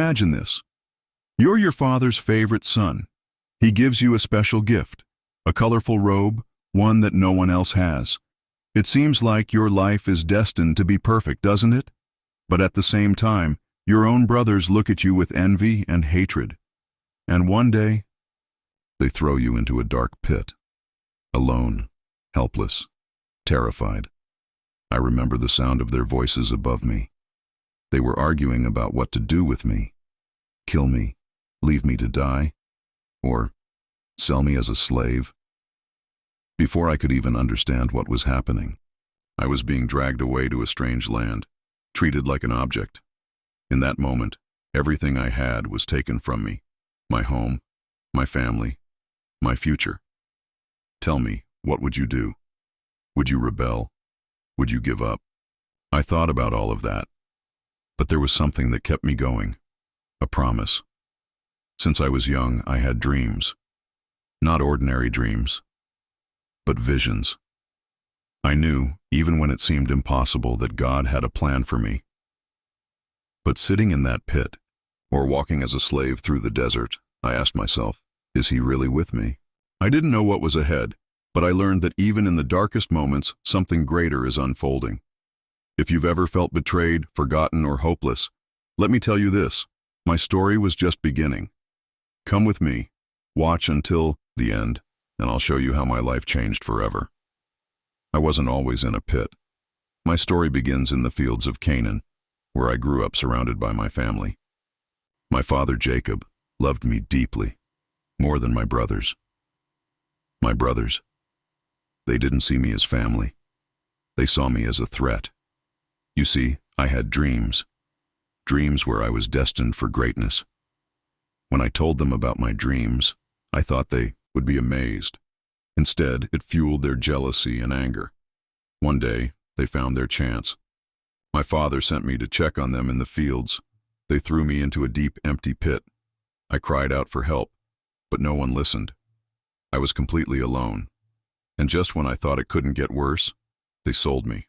Imagine this. You're your father's favorite son. He gives you a special gift, a colorful robe, one that no one else has. It seems like your life is destined to be perfect, doesn't it? But at the same time, your own brothers look at you with envy and hatred. And one day, they throw you into a dark pit. Alone, helpless, terrified. I remember the sound of their voices above me. They were arguing about what to do with me. Kill me, leave me to die, or sell me as a slave. Before I could even understand what was happening, I was being dragged away to a strange land, treated like an object. In that moment, everything I had was taken from me. My home, my family, my future. Tell me, what would you do? Would you rebel? Would you give up? I thought about all of that, but there was something that kept me going, a promise. Since I was young, I had dreams. Not ordinary dreams, but visions. I knew, even when it seemed impossible, that God had a plan for me. But sitting in that pit, or walking as a slave through the desert, I asked myself, is he really with me? I didn't know what was ahead, but I learned that even in the darkest moments, something greater is unfolding. If you've ever felt betrayed, forgotten, or hopeless, let me tell you this, my story was just beginning. Come with me, watch until the end, and I'll show you how my life changed forever. I wasn't always in a pit. My story begins in the fields of Canaan, where I grew up surrounded by my family. My father, Jacob, loved me deeply, more than my brothers. My brothers, they didn't see me as family. They saw me as a threat. You see, I had dreams where I was destined for greatness. When I told them about my dreams, I thought they would be amazed. Instead, it fueled their jealousy and anger. One day, they found their chance. My father sent me to check on them in the fields. They threw me into a deep, empty pit. I cried out for help, but no one listened. I was completely alone. And just when I thought it couldn't get worse, they sold me.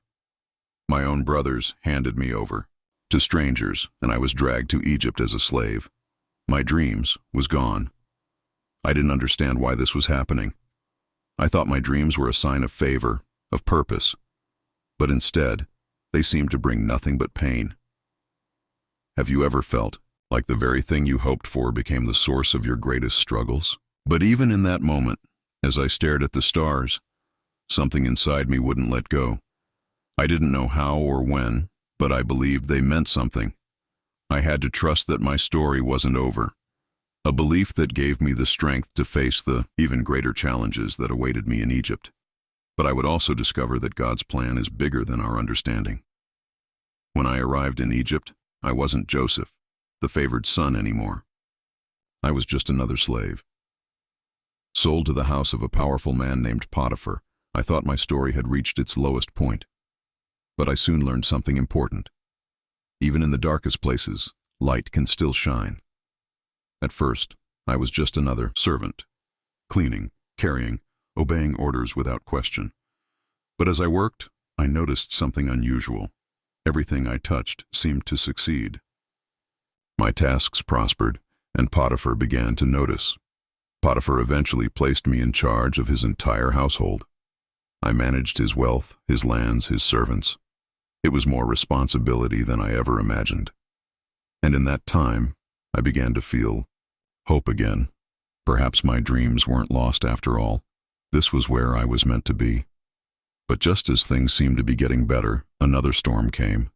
My own brothers handed me over to strangers, and I was dragged to Egypt as a slave. My dreams was gone. I didn't understand why this was happening. I thought my dreams were a sign of favor, of purpose. But instead, they seemed to bring nothing but pain. Have you ever felt like the very thing you hoped for became the source of your greatest struggles? But even in that moment, as I stared at the stars, something inside me wouldn't let go. I didn't know how or when, but I believed they meant something. I had to trust that my story wasn't over, a belief that gave me the strength to face the even greater challenges that awaited me in Egypt. But I would also discover that God's plan is bigger than our understanding. When I arrived in Egypt, I wasn't Joseph, the favored son, anymore. I was just another slave. Sold to the house of a powerful man named Potiphar, I thought my story had reached its lowest point. But I soon learned something important. Even in the darkest places, light can still shine. At first, I was just another servant, cleaning, carrying, obeying orders without question. But as I worked, I noticed something unusual. Everything I touched seemed to succeed. My tasks prospered, and Potiphar began to notice. Potiphar eventually placed me in charge of his entire household. I managed his wealth, his lands, his servants. It was more responsibility than I ever imagined. And in that time, I began to feel hope again. Perhaps my dreams weren't lost after all. This was where I was meant to be. But just as things seemed to be getting better, another storm came.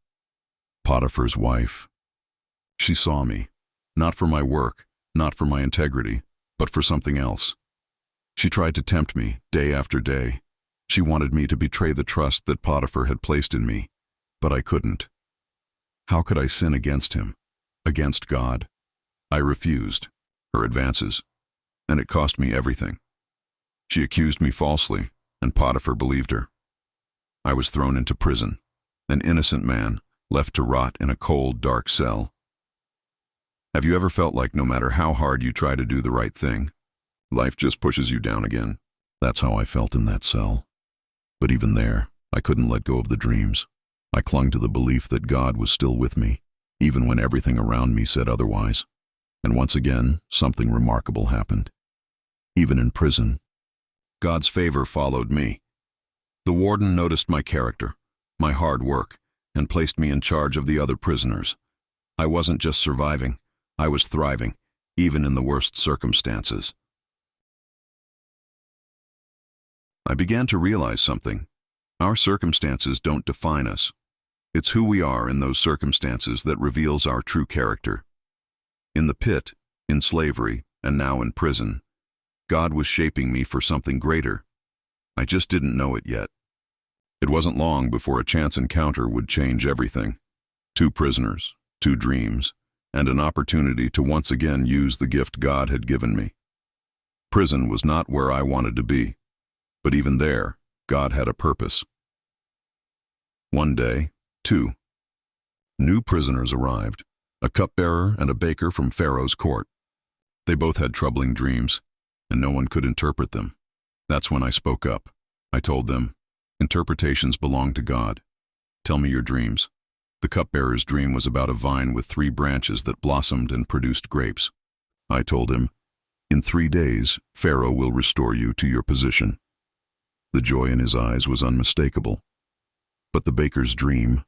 Potiphar's wife. She saw me, not for my work, not for my integrity, but for something else. She tried to tempt me day after day. She wanted me to betray the trust that Potiphar had placed in me, but I couldn't. How could I sin against him, against God? I refused her advances, and it cost me everything. She accused me falsely, and Potiphar believed her. I was thrown into prison, an innocent man left to rot in a cold, dark cell. Have you ever felt like no matter how hard you try to do the right thing, life just pushes you down again? That's how I felt in that cell. But even there, I couldn't let go of the dreams. I clung to the belief that God was still with me. even when everything around me said otherwise. And once again, something remarkable happened. Even in prison, God's favor followed me. The warden noticed my character, my hard work, and placed me in charge of the other prisoners. I wasn't just surviving, I was thriving, even in the worst circumstances. I began to realize something. Our circumstances don't define us. It's who we are in those circumstances that reveals our true character. In the pit, in slavery, and now in prison, God was shaping me for something greater. I just didn't know it yet. It wasn't long before a chance encounter would change everything. 2 prisoners, 2 dreams, and an opportunity to once again use the gift God had given me. Prison was not where I wanted to be, but even there, God had a purpose. One day, 2 new prisoners arrived, a cupbearer and a baker from Pharaoh's court. They both had troubling dreams, and no one could interpret them. That's when I spoke up. I told them, interpretations belong to God. Tell me your dreams. The cupbearer's dream was about a vine with 3 branches that blossomed and produced grapes. I told him, in 3 days, Pharaoh will restore you to your position. The joy in his eyes was unmistakable. But the baker's dream,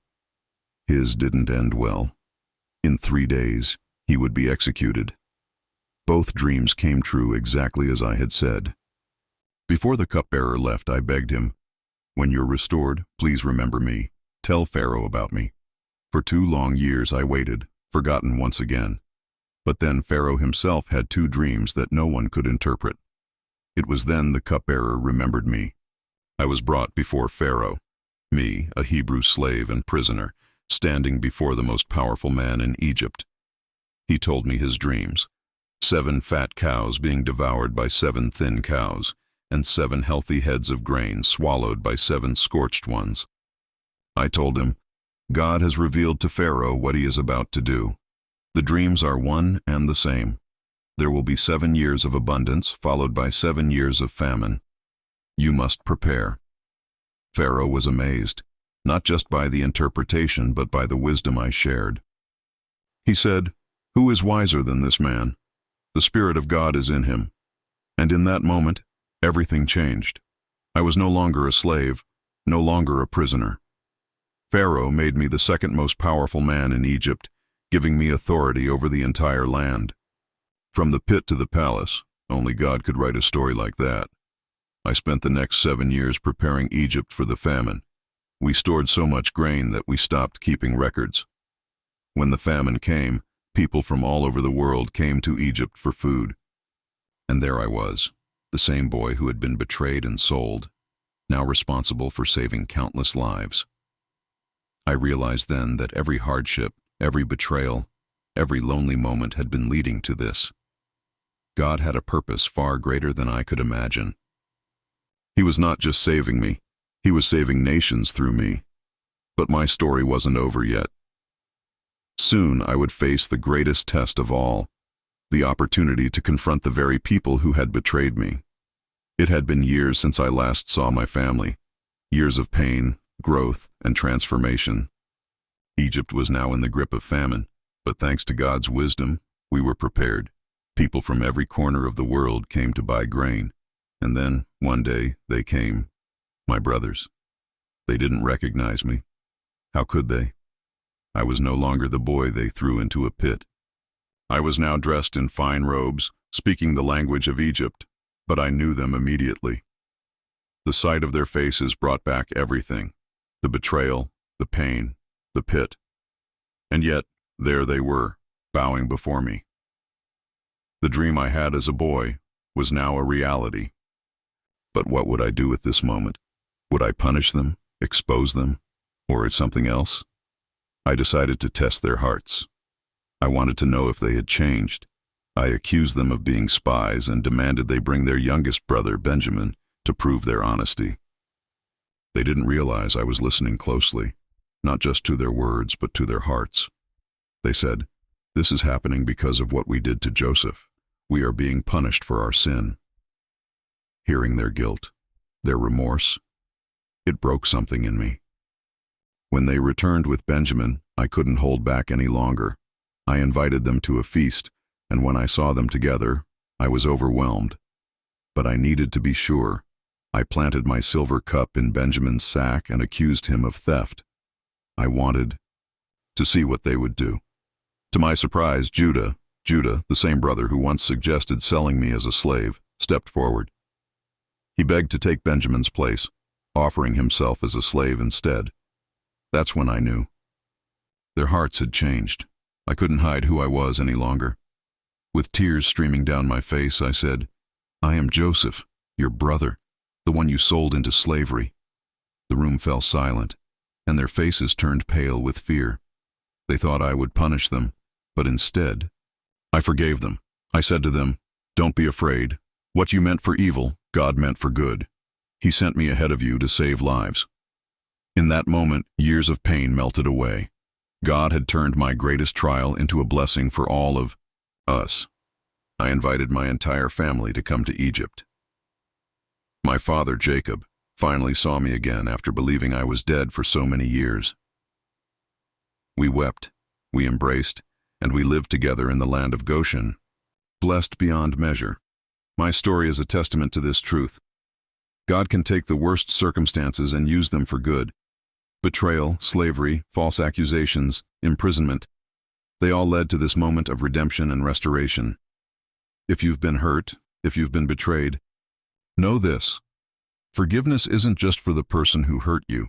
his didn't end well. In 3 days, he would be executed. Both dreams came true exactly as I had said. Before the cupbearer left, I begged him, when you're restored, please remember me. Tell Pharaoh about me. For 2 long years I waited, forgotten once again. But then Pharaoh himself had 2 dreams that no one could interpret. It was then the cupbearer remembered me. I was brought before Pharaoh, me, a Hebrew slave and prisoner, standing before the most powerful man in Egypt. He told me his dreams. 7 fat cows being devoured by 7 thin cows, and 7 healthy heads of grain swallowed by 7 scorched ones. I told him, God has revealed to Pharaoh what he is about to do. The dreams are one and the same. There will be 7 years of abundance, followed by 7 years of famine. You must prepare. Pharaoh was amazed, not just by the interpretation, but by the wisdom I shared. He said, who is wiser than this man? The Spirit of God is in him. And in that moment, everything changed. I was no longer a slave, no longer a prisoner. Pharaoh made me the 2nd most powerful man in Egypt, giving me authority over the entire land. From the pit to the palace, only God could write a story like that. I spent the next 7 years preparing Egypt for the famine. We stored so much grain that we stopped keeping records. When the famine came, people from all over the world came to Egypt for food. And there I was, the same boy who had been betrayed and sold, now responsible for saving countless lives. I realized then that every hardship, every betrayal, every lonely moment had been leading to this. God had a purpose far greater than I could imagine. He was not just saving me, he was saving nations through me. But my story wasn't over yet. Soon I would face the greatest test of all, the opportunity to confront the very people who had betrayed me. It had been years since I last saw my family, years of pain, growth, and transformation. Egypt was now in the grip of famine, but thanks to God's wisdom, we were prepared. People from every corner of the world came to buy grain, and then, one day, they came, my brothers. They didn't recognize me. How could they? I was no longer the boy they threw into a pit. I was now dressed in fine robes, speaking the language of Egypt, but I knew them immediately. The sight of their faces brought back everything, the betrayal, the pain, the pit. And yet, there they were, bowing before me. The dream I had as a boy was now a reality. But what would I do with this moment? Would I punish them, expose them, or something else? I decided to test their hearts. I wanted to know if they had changed. I accused them of being spies and demanded they bring their youngest brother, Benjamin, to prove their honesty. They didn't realize I was listening closely, not just to their words, but to their hearts. They said, "This is happening because of what we did to Joseph. We are being punished for our sin." Hearing their guilt, their remorse, it broke something in me. When they returned with Benjamin, I couldn't hold back any longer. I invited them to a feast, and when I saw them together, I was overwhelmed. But I needed to be sure. I planted my silver cup in Benjamin's sack and accused him of theft. I wanted to see what they would do. To my surprise, Judah, the same brother who once suggested selling me as a slave, stepped forward. He begged to take Benjamin's place, offering himself as a slave instead. That's when I knew. Their hearts had changed. I couldn't hide who I was any longer. With tears streaming down my face, I said, "I am Joseph, your brother, the one you sold into slavery." The room fell silent, and their faces turned pale with fear. They thought I would punish them, but instead, I forgave them. I said to them, "Don't be afraid. What you meant for evil, God meant for good. He sent me ahead of you to save lives." In that moment, years of pain melted away. God had turned my greatest trial into a blessing for all of us. I invited my entire family to come to Egypt. My father, Jacob, finally saw me again after believing I was dead for so many years. We wept, we embraced, and we lived together in the land of Goshen, blessed beyond measure. My story is a testament to this truth. God can take the worst circumstances and use them for good. Betrayal, slavery, false accusations, imprisonment, they all led to this moment of redemption and restoration. If you've been hurt, if you've been betrayed, know this: forgiveness isn't just for the person who hurt you,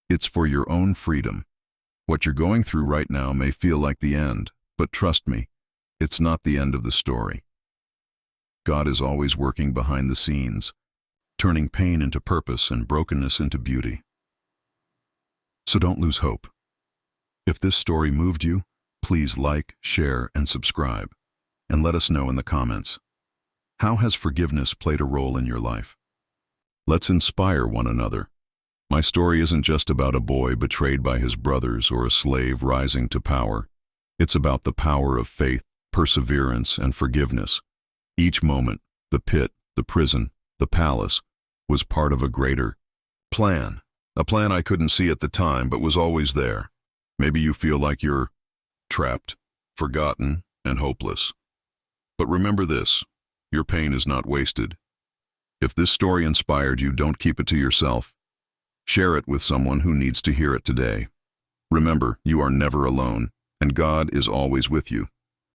it's for your own freedom. What you're going through right now may feel like the end, but trust me, it's not the end of the story. God is always working behind the scenes, turning pain into purpose and brokenness into beauty. So don't lose hope. If this story moved you, please like, share, and subscribe, and let us know in the comments. How has forgiveness played a role in your life? Let's inspire one another. My story isn't just about a boy betrayed by his brothers or a slave rising to power. It's about the power of faith, perseverance, and forgiveness. Each moment, the pit, the prison, the palace, was part of a greater plan. A plan I couldn't see at the time, but was always there. Maybe you feel like you're trapped, forgotten, and hopeless. But remember this: your pain is not wasted. If this story inspired you, don't keep it to yourself. Share it with someone who needs to hear it today. Remember, you are never alone, and God is always with you.